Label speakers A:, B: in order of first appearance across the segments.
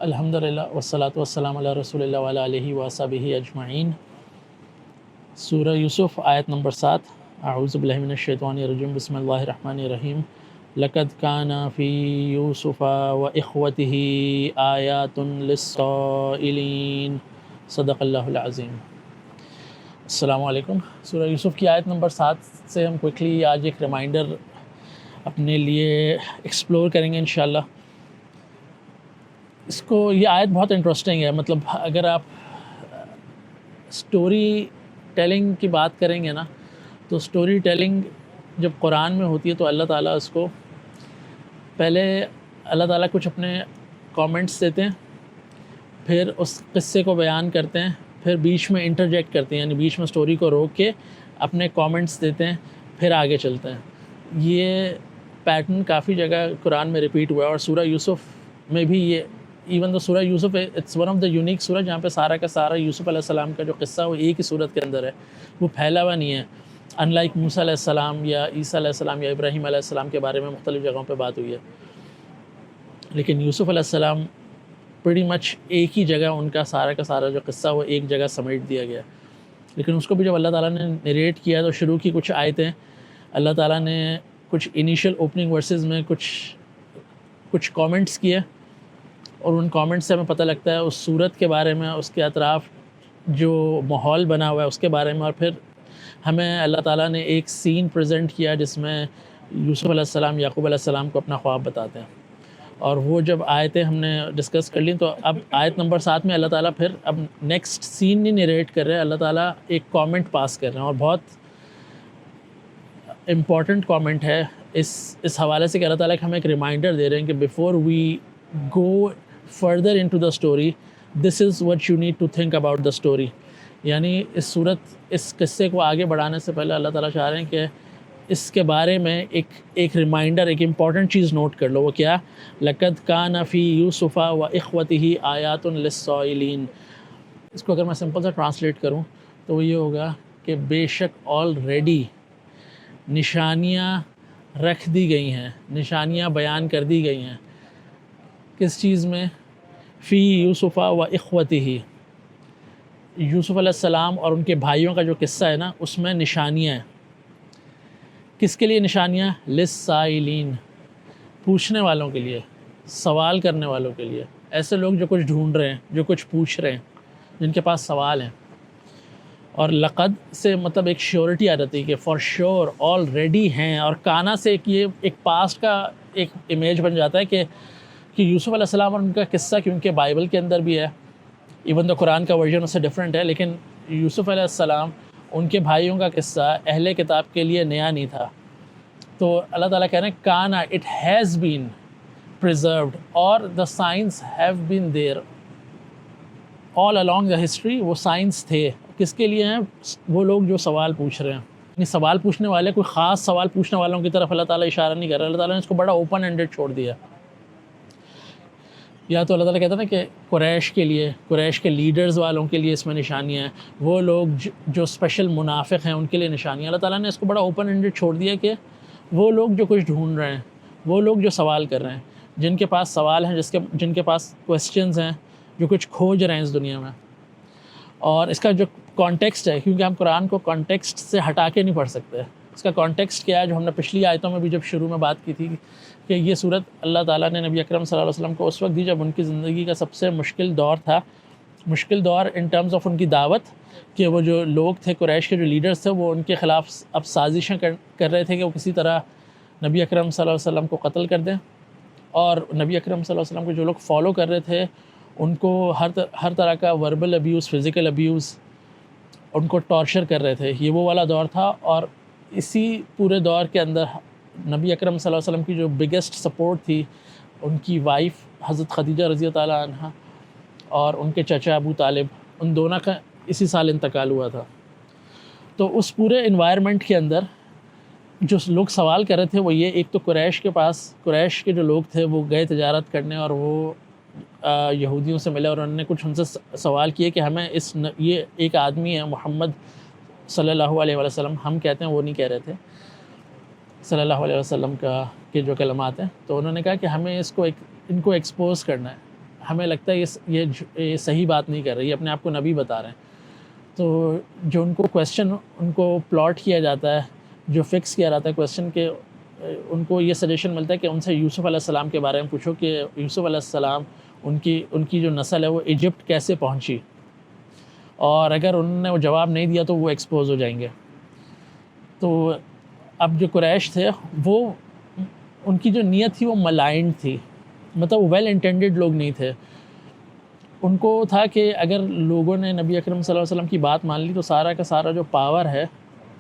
A: الحمدللہ والصلاۃ والسلام علی رسول اللہ وعلی آلہ وصحبہ اجمعین۔ سورہ یوسف آیت نمبر 7۔ اعوذ باللہ من الشیطان الرجیم، بسم اللہ الرحمن الرحیم۔ لقد کان فی یوسف واخوتہ آیات للسائلین، صدق اللہ العظیم۔ السلام علیکم۔ سورہ یوسف کی آیت نمبر 7 سے ہم کوئکلی آج ایک ریمائنڈر اپنے لیے ایکسپلور کریں گے انشاءاللہ۔ یہ آیت بہت انٹرسٹنگ ہے، مطلب اگر آپ سٹوری ٹیلنگ کی بات کریں گے نا، تو سٹوری ٹیلنگ جب قرآن میں ہوتی ہے تو اللہ تعالیٰ اس کو پہلے اللہ تعالیٰ کچھ اپنے کامنٹس دیتے ہیں، پھر اس قصے کو بیان کرتے ہیں، پھر بیچ میں انٹرجیکٹ کرتے ہیں، یعنی بیچ میں سٹوری کو روک کے اپنے کامنٹس دیتے ہیں، پھر آگے چلتے ہیں۔ یہ پیٹرن کافی جگہ قرآن میں ریپیٹ ہوا ہے، اور سورہ یوسف میں بھی یہ ایون تو Surah Yusuf it's one of the unique سورہ جہاں پہ سارا کا سارا یوسف علیہ السلام کا جو قصہ وہ ایک ہی صورت کے اندر ہے، وہ پھیلا ہوا نہیں ہے۔ ان لائک موسیٰ علیہ السلام یا عیسیٰ علیہ السلام یا ابراہیم علیہ السلام کے بارے میں مختلف جگہوں پہ بات ہوئی ہے، لیکن یوسف علیہ السلام پریٹی مچ ایک ہی جگہ ان کا سارا جو قصہ وہ ایک جگہ سمیٹ دیا گیا۔ لیکن اس کو بھی جب اللہ تعالیٰ نے نریٹ کیا تو شروع کی کچھ آیتیں اللہ تعالیٰ نے کچھ انیشیل اوپننگ ورسز میں کچھ کامنٹس کیے، اور ان کامنٹس سے ہمیں پتہ لگتا ہے اس صورت کے بارے میں، اس کے اطراف جو ماحول بنا ہوا ہے اس کے بارے میں، اور پھر ہمیں اللہ تعالیٰ نے ایک سین پریزنٹ کیا جس میں یوسف علیہ السلام یعقوب علیہ السلام کو اپنا خواب بتاتے ہیں۔ اور وہ جب آیتیں ہم نے ڈسکس کر لیں تو اب آیت نمبر 7 میں اللہ تعالیٰ پھر اب نیکسٹ سین نہیں نریٹ کر رہے، اللہ تعالیٰ ایک کامنٹ پاس کر رہے ہیں، اور بہت امپورٹنٹ کامنٹ ہے اس حوالے سے کہ اللہ تعالیٰ ہمیں ایک ریمائنڈر دے رہے ہیں کہ before we go further into the story, this is what you need to think about the story۔ یعنی اس قصے کو آگے بڑھانے سے پہلے اللہ تعالیٰ چاہ رہے ہیں کہ اس کے بارے میں ایک ریمائنڈر، ایک امپورٹنٹ چیز نوٹ کر لو۔ وہ کیا؟ لَقَدْ كَانَ فِي يُوسُفَ وَإِخْوَتِهِ آيَاتٌ لِلسَّائِلِينَ۔ اس کو اگر میں سمپل سے ٹرانسلیٹ کروں تو وہ یہ ہوگا کہ بے شک آلریڈی نشانیاں رکھ دی گئی ہیں، نشانیاں بیان کر دی گئی ہیں۔ کس چیز میں؟ فی یوسف و اخوتہ، یوسف علیہ السلام اور ان کے بھائیوں کا جو قصہ ہے نا، اس میں نشانیاں ہیں۔ کس کے لیے نشانیاں؟ للسائلین، پوچھنے والوں کے لیے، سوال کرنے والوں کے لیے، ایسے لوگ جو کچھ ڈھونڈ رہے ہیں، جو کچھ پوچھ رہے ہیں، جن کے پاس سوال ہیں۔ اور لقد سے مطلب ایک شیورٹی آ جاتی ہے کہ فار شیور آلریڈی ہیں، اور کانا سے یہ ایک پاسٹ کا ایک امیج بن جاتا ہے کہ یوسف علیہ السلام اور ان کا قصہ، کیونکہ بائبل کے اندر بھی ہے، ایون تو قرآن کا ورژن اس سے ڈیفرنٹ ہے، لیکن یوسف علیہ السلام ان کے بھائیوں کا قصہ اہل کتاب کے لیے نیا نہیں تھا۔ تو اللہ تعالیٰ کہہ رہے ہیں کانا اٹ ہیز بین پریزروڈ، اور the science have been there all along the history. وہ سائنس تھے، کس کے لیے ہیں؟ وہ لوگ جو سوال پوچھ رہے ہیں۔ یعنی سوال پوچھنے والے کوئی خاص سوال پوچھنے والوں کی طرف اللہ تعالیٰ اشارہ نہیں کر رہا، اللہ تعالیٰ نے اس کو بڑا اوپن اینڈڈ چھوڑ دیا۔ یا تو اللہ تعالیٰ کہتا ہے نا کہ قریش کے لیے، قریش کے لیڈرز والوں کے لیے اس میں نشانیاں ہیں، وہ لوگ جو اسپیشل منافق ہیں ان کے لیے نشانیاں۔ اللہ تعالیٰ نے اس کو بڑا اوپن اینڈڈ چھوڑ دیا کہ وہ لوگ جو کچھ ڈھونڈ رہے ہیں، وہ لوگ جو سوال کر رہے ہیں، جن کے پاس سوال ہیں، جن کے پاس کویسچنز ہیں، جو کچھ کھوج رہے ہیں اس دنیا میں۔ اور اس کا جو کانٹیکسٹ ہے، کیونکہ ہم قرآن کو کانٹیکسٹ سے ہٹا کے نہیں پڑھ سکتے، اس کا کانٹیکسٹ کیا ہے، جو ہم نے پچھلی آیتوں میں بھی جب شروع میں بات کی تھی کہ یہ صورت اللہ تعالیٰ نے نبی اکرم صلی اللہ علیہ وسلم کو اس وقت دی جب ان کی زندگی کا سب سے مشکل دور تھا، مشکل دور ان ٹرمز آف ان کی دعوت، کہ وہ جو لوگ تھے قریش کے جو لیڈرز تھے وہ ان کے خلاف اب سازشیں کر رہے تھے کہ وہ کسی طرح نبی اکرم صلی اللہ علیہ وسلم کو قتل کر دیں، اور نبی اکرم صلی اللہ علیہ وسلم کو جو لوگ فالو کر رہے تھے ان کو ہر طرح کا وربل ابیوز، فزیکل ابیوز، ان کو ٹارچر کر رہے تھے۔ یہ وہ والا دور تھا، اور اسی پورے دور کے اندر نبی اکرم صلی اللہ علیہ وسلم کی جو بگیسٹ سپورٹ تھی، ان کی وائف حضرت خدیجہ رضی تعالیٰ عنہ اور ان کے چچا ابو طالب، ان دونوں کا اسی سال انتقال ہوا تھا۔ تو اس پورے انوائرمنٹ کے اندر جو لوگ سوال کر رہے تھے وہ یہ، ایک تو قریش کے جو لوگ تھے وہ گئے تجارت کرنے، اور وہ یہودیوں سے ملے، اور انہوں نے کچھ ان سے سوال کیے کہ ہمیں یہ ایک آدمی ہے محمد صلی اللہ علیہ وسلم، ہم کہتے ہیں، وہ نہیں کہہ رہے تھے صلی اللہ علیہ وسلم کے جو کلمات ہیں، تو انہوں نے کہا کہ ہمیں ان کو ایکسپوز کرنا ہے، ہمیں لگتا ہے یہ صحیح بات نہیں کر رہی، یہ اپنے آپ کو نبی بتا رہے ہیں. تو جو ان کو کویسچن ان کو پلاٹ کیا جاتا ہے، جو فکس کیا جاتا ہے کویسچن کے، ان کو یہ سجیشن ملتا ہے کہ ان سے یوسف علیہ السلام کے بارے میں پوچھو کہ یوسف علیہ السلام ان کی جو نسل ہے وہ ایجپٹ کیسے پہنچی، اور اگر انہوں نے وہ جواب نہیں دیا تو وہ ایکسپوز ہو جائیں گے. تو اب جو قریش تھے وہ ان کی جو نیت تھی وہ ملائنڈ تھی، مطلب ویل انٹینڈڈ لوگ نہیں تھے. ان کو تھا کہ اگر لوگوں نے نبی اکرم صلی اللہ علیہ وسلم کی بات مان لی تو سارا کا سارا جو پاور ہے،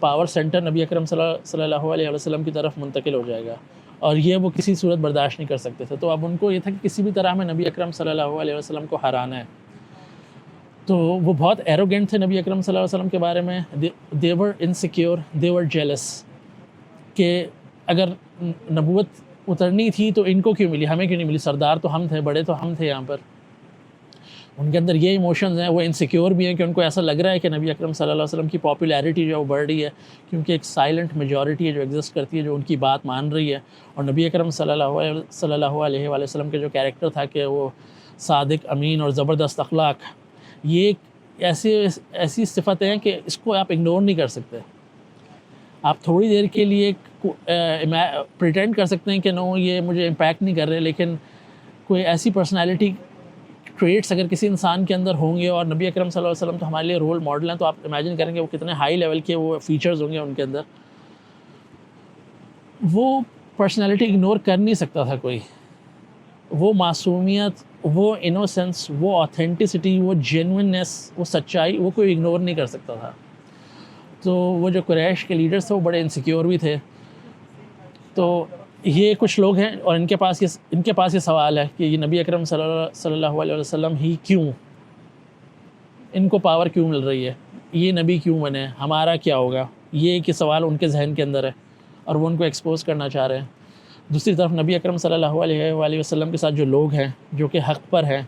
A: پاور سینٹر نبی اکرم صلی اللہ علیہ وسلم کی طرف منتقل ہو جائے گا، اور یہ وہ کسی صورت برداشت نہیں کر سکتے تھے. تو اب ان کو یہ تھا کہ کسی بھی طرح میں نبی اکرم صلی اللہ علیہ وسلم کو ہرانا ہے. تو وہ بہت ایروگینٹ تھے نبی اکرم صلی اللہ علیہ وسلم کے بارے میں. they were insecure, they were jealous کہ اگر نبوت اترنی تھی تو ان کو کیوں ملی، ہمیں کیوں نہیں ملی، سردار تو ہم تھے، بڑے تو ہم تھے یہاں پر. ان کے اندر یہ ایموشنز ہیں، وہ انسیکیور بھی ہیں کہ ان کو ایسا لگ رہا ہے کہ نبی اکرم صلی اللہ علیہ وسلم کی پاپولیرٹی جو ہے وہ بڑھ رہی ہے، کیونکہ ایک سائلنٹ میجورٹی ہے جو ایگزسٹ کرتی ہے، جو ان کی بات مان رہی ہے. اور نبی اکرم صلی اللہ علیہ وسلم کے جو کیریکٹر تھا کہ وہ صادق، امین اور زبردست اخلاق، یہ ایک ایسی صفتیں ہیں کہ اس کو آپ اگنور نہیں کر سکتے. آپ تھوڑی دیر کے لیے پریٹینڈ کر سکتے ہیں کہ نو یہ مجھے امپیکٹ نہیں کر رہے، لیکن کوئی ایسی پرسنالٹی ٹریٹس اگر کسی انسان کے اندر ہوں گے، اور نبی اکرم صلی اللہ علیہ وسلم تو ہمارے لیے رول ماڈل ہیں، تو آپ امیجن کریں گے وہ کتنے ہائی لیول کے وہ فیچرز ہوں گے ان کے اندر. وہ پرسنالٹی اگنور کر نہیں سکتا تھا کوئی. وہ معصومیت، وہ انوسنس، وہ آتھینٹسٹی، وہ جینوئننیس، وہ سچائی، وہ کوئی اگنور نہیں کر سکتا تھا. تو وہ جو قریش کے لیڈرز تھے وہ بڑے انسیکیور بھی تھے. تو یہ کچھ لوگ ہیں اور ان کے پاس یہ سوال ہے کہ یہ نبی اکرم صلی اللہ علیہ وسلم ہی کیوں، ان کو پاور کیوں مل رہی ہے، یہ نبی کیوں بنے، ہمارا کیا ہوگا، یہ کہ سوال ان کے ذہن کے اندر ہے اور وہ ان کو ایکسپوز کرنا چاہ رہے ہیں. دوسری طرف نبی اکرم صلی اللہ علیہ وسلم کے ساتھ جو لوگ ہیں جو کہ حق پر ہیں،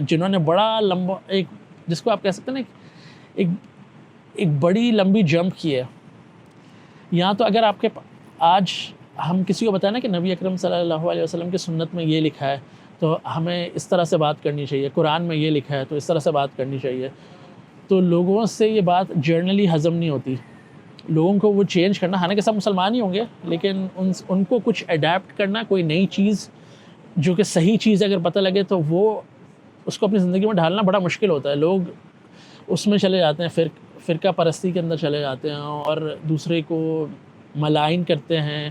A: جنہوں نے بڑا لمبا ایک، جس کو آپ کہہ سکتے ہیں نا، ایک بڑی لمبی جمپ کی ہے. یہاں تو اگر آپ کے آج ہم کسی کو بتائیں نا کہ نبی اکرم صلی اللہ علیہ وسلم کی سنت میں یہ لکھا ہے تو ہمیں اس طرح سے بات کرنی چاہیے، قرآن میں یہ لکھا ہے تو اس طرح سے بات کرنی چاہیے، تو لوگوں سے یہ بات جرنلی ہضم نہیں ہوتی. لوگوں کو وہ چینج کرنا، حالانکہ سب مسلمان ہی ہوں گے، لیکن ان کو کچھ اڈیپٹ کرنا، کوئی نئی چیز جو کہ صحیح چیز اگر پتہ لگے تو وہ اس کو اپنی زندگی میں ڈھالنا بڑا مشکل ہوتا ہے. لوگ اس میں چلے جاتے ہیں، فرقہ پرستی کے اندر چلے جاتے ہیں اور دوسرے کو ملائن کرتے ہیں،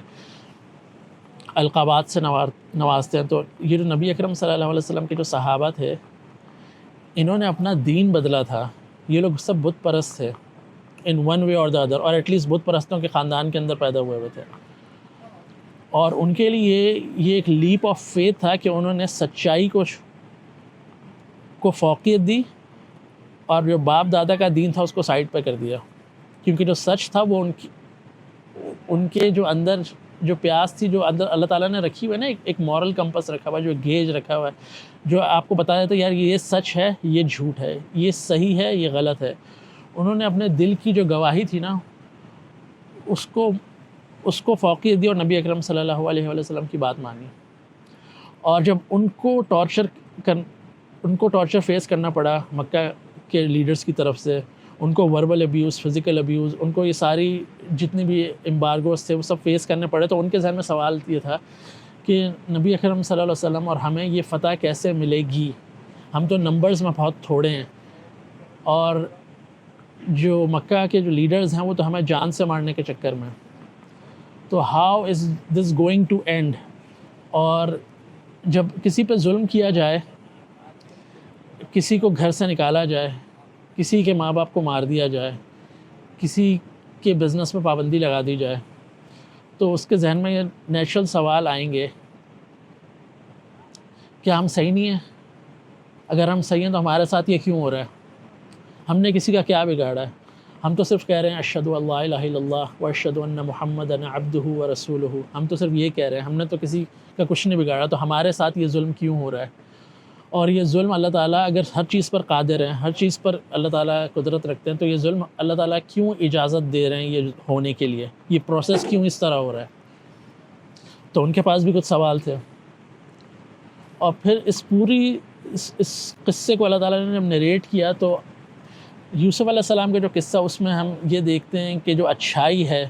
A: القابات سے نوازتے ہیں. تو یہ جو نبی اکرم صلی اللہ علیہ وسلم کے جو صحابہ تھے، انہوں نے اپنا دین بدلا تھا. یہ لوگ سب بت پرست تھے ان ون وے اور دا ادر، اور ایٹ لیسٹ بت پرستوں کے خاندان کے اندر پیدا ہوئے تھے. اور ان کے لیے یہ ایک لیپ آف فیتھ تھا کہ انہوں نے سچائی کو فوقیت دی، اور جو باپ دادا کا دین تھا اس کو سائڈ پہ کر دیا، کیونکہ جو سچ تھا وہ ان کے جو اندر جو پیاس تھی، جو اندر اللہ تعالیٰ نے رکھی ہوئی ہے نا، ایک مورل کمپس رکھا ہوا ہے، جو گیج رکھا ہوا ہے، جو آپ کو بتا دیتا ہے یار یہ سچ ہے، یہ جھوٹ ہے، یہ صحیح ہے، یہ غلط ہے. انہوں نے اپنے دل کی جو گواہی تھی نا اس کو فوقیت دی اور نبی اکرم صلی اللہ علیہ وسلم کی بات مانی. اور جب ان کو ٹارچر فیس کرنا پڑا مکہ کے لیڈرز کی طرف سے، ان کو وربل ابیوز، فزیکل ابیوز، ان کو یہ ساری جتنی بھی امبارگوز تھے وہ سب فیس کرنے پڑے، تو ان کے ذہن میں سوال یہ تھا کہ نبی اکرم صلی اللہ علیہ وسلم اور ہمیں یہ فتح کیسے ملے گی، ہم تو نمبرز میں بہت تھوڑے ہیں، اور جو مکہ کے جو لیڈرز ہیں وہ تو ہمیں جان سے مارنے کے چکر میں، تو how is this going to end. اور جب کسی پہ ظلم کیا جائے، کسی کو گھر سے نکالا جائے، کسی کے ماں باپ کو مار دیا جائے، کسی کے بزنس میں پابندی لگا دی جائے، تو اس کے ذہن میں یہ نیچرل سوال آئیں گے کہ ہم صحیح نہیں ہیں؟ اگر ہم صحیح ہیں تو ہمارے ساتھ یہ کیوں ہو رہا ہے؟ ہم نے کسی کا کیا بگاڑا ہے؟ ہم تو صرف کہہ رہے ہیں اشہد ان لا الہ الا اللہ و اشہد ان محمدا عبدہ و رسولہ. ہم تو صرف یہ کہہ رہے ہیں، ہم نے تو کسی کا کچھ نہیں بگاڑا، تو ہمارے ساتھ یہ ظلم کیوں ہو رہا ہے؟ اور یہ ظلم اللہ تعالیٰ اگر ہر چیز پر قادر ہیں، ہر چیز پر اللہ تعالیٰ قدرت رکھتے ہیں، تو یہ ظلم اللہ تعالیٰ کیوں اجازت دے رہے ہیں یہ ہونے کے لیے؟ یہ پروسیس کیوں اس طرح ہو رہا ہے؟ تو ان کے پاس بھی کچھ سوال تھے. اور پھر اس پوری اس قصے کو اللہ تعالیٰ نے جب نریٹ کیا تو یوسف علیہ السلام کا جو قصہ اس میں ہم یہ دیکھتے ہیں کہ جو اچھائی ہے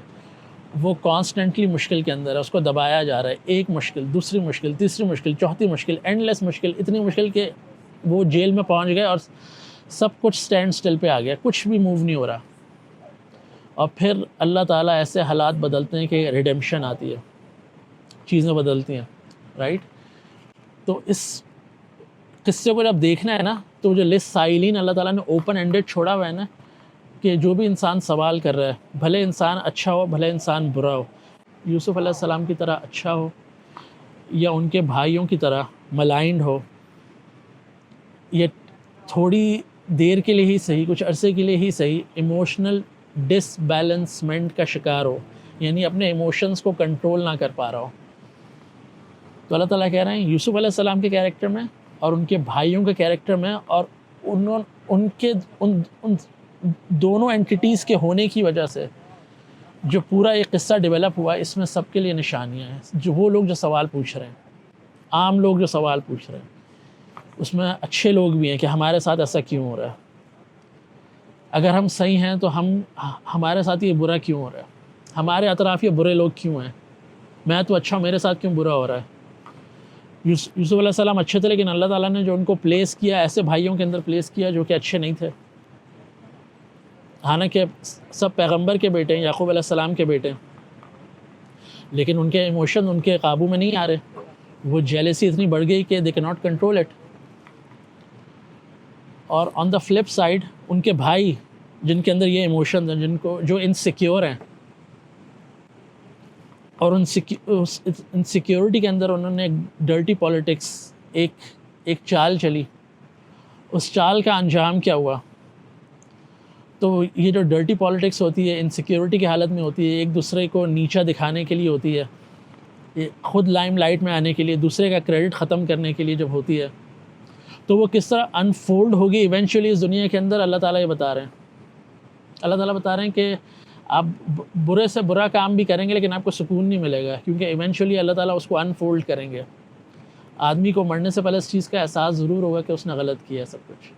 A: وہ کانسٹنٹلی مشکل کے اندر ہے، اس کو دبایا جا رہا ہے، ایک مشکل، دوسری مشکل، تیسری مشکل، چوتھی مشکل، اینڈ لیس مشکل، اتنی مشکل کہ وہ جیل میں پہنچ گئے اور سب کچھ سٹینڈ سٹل پہ آ گیا، کچھ بھی موو نہیں ہو رہا. اور پھر اللہ تعالیٰ ایسے حالات بدلتے ہیں کہ ریڈیمپشن آتی ہے، چیزیں بدلتی ہیں، رائٹ. تو اس قصے کو جب دیکھنا ہے نا تو جو لسٹ سائلین اللہ تعالیٰ نے اوپن اینڈڈ چھوڑا ہوا ہے نا، کہ جو بھی انسان سوال کر رہا ہے، بھلے انسان اچھا ہو بھلے انسان برا ہو، یوسف علیہ السلام کی طرح اچھا ہو یا ان کے بھائیوں کی طرح ملائنڈ ہو، یا تھوڑی دیر کے لیے ہی صحیح، کچھ عرصے کے لیے ہی صحیح، ایموشنل ڈس بیلنسمنٹ کا شکار ہو، یعنی اپنے ایموشنز کو کنٹرول نہ کر پا رہا ہو، تو اللہ تعالیٰ کہہ رہے ہیں یوسف علیہ السلام کے کیریکٹر میں اور ان کے بھائیوں کے کیریکٹر میں اور ان دونوں اینٹیٹیز کے ہونے کی وجہ سے جو پورا ایک قصہ ڈیولپ ہوا، اس میں سب کے لیے نشانیاں ہیں. جو وہ لوگ جو سوال پوچھ رہے ہیں، عام لوگ جو سوال پوچھ رہے ہیں، اس میں اچھے لوگ بھی ہیں کہ ہمارے ساتھ ایسا کیوں ہو رہا ہے، اگر ہم صحیح ہیں تو ہمارے ساتھ یہ برا کیوں ہو رہا ہے، ہمارے اطراف یہ برے لوگ کیوں ہیں، میں تو اچھا ہوں میرے ساتھ کیوں برا ہو رہا ہے. یوسف علیہ السلام اچھے تھے لیکن اللہ تعالیٰ نے جو ان کو پلیس کیا ایسے بھائیوں کے اندر پلیس کیا جو کہ اچھے نہیں تھے، حالانکہ سب پیغمبر کے بیٹے ہیں، یعقوب علیہ السلام کے بیٹے ہیں، لیکن ان کے ایموشن ان کے قابو میں نہیں آ رہے، وہ جیلسی اتنی بڑھ گئی کہ دے کی ناٹ کنٹرول اٹ. اور آن دا فلپ سائڈ ان کے بھائی جن کے اندر یہ ایموشنز ہیں، جو انسیکیور ہیں، اور انسیکیورٹی کے اندر انہوں نے ایک ڈرٹی پالیٹکس، ایک چال چلی. اس چال کا انجام کیا ہوا؟ تو یہ جو ڈرٹی پالیٹکس ہوتی ہے انسیکیورٹی کی حالت میں ہوتی ہے، ایک دوسرے کو نیچا دکھانے کے لیے ہوتی ہے، یہ خود لائم لائٹ میں آنے کے لیے، دوسرے کا کریڈٹ ختم کرنے کے لیے جب ہوتی ہے، تو وہ کس طرح انفولڈ ہوگی ایونچولی اس دنیا کے اندر. اللہ تعالیٰ یہ بتا رہے ہیں، اللہ تعالیٰ بتا رہے ہیں کہ آپ برے سے برا کام بھی کریں گے لیکن آپ کو سکون نہیں ملے گا، کیونکہ ایونچولی اللہ تعالیٰ اس کو انفولڈ کریں گے. آدمی کو مرنے سے پہلے اس چیز کا احساس ضرور ہوگا کہ اس نے غلط کیا ہے سب کچھ.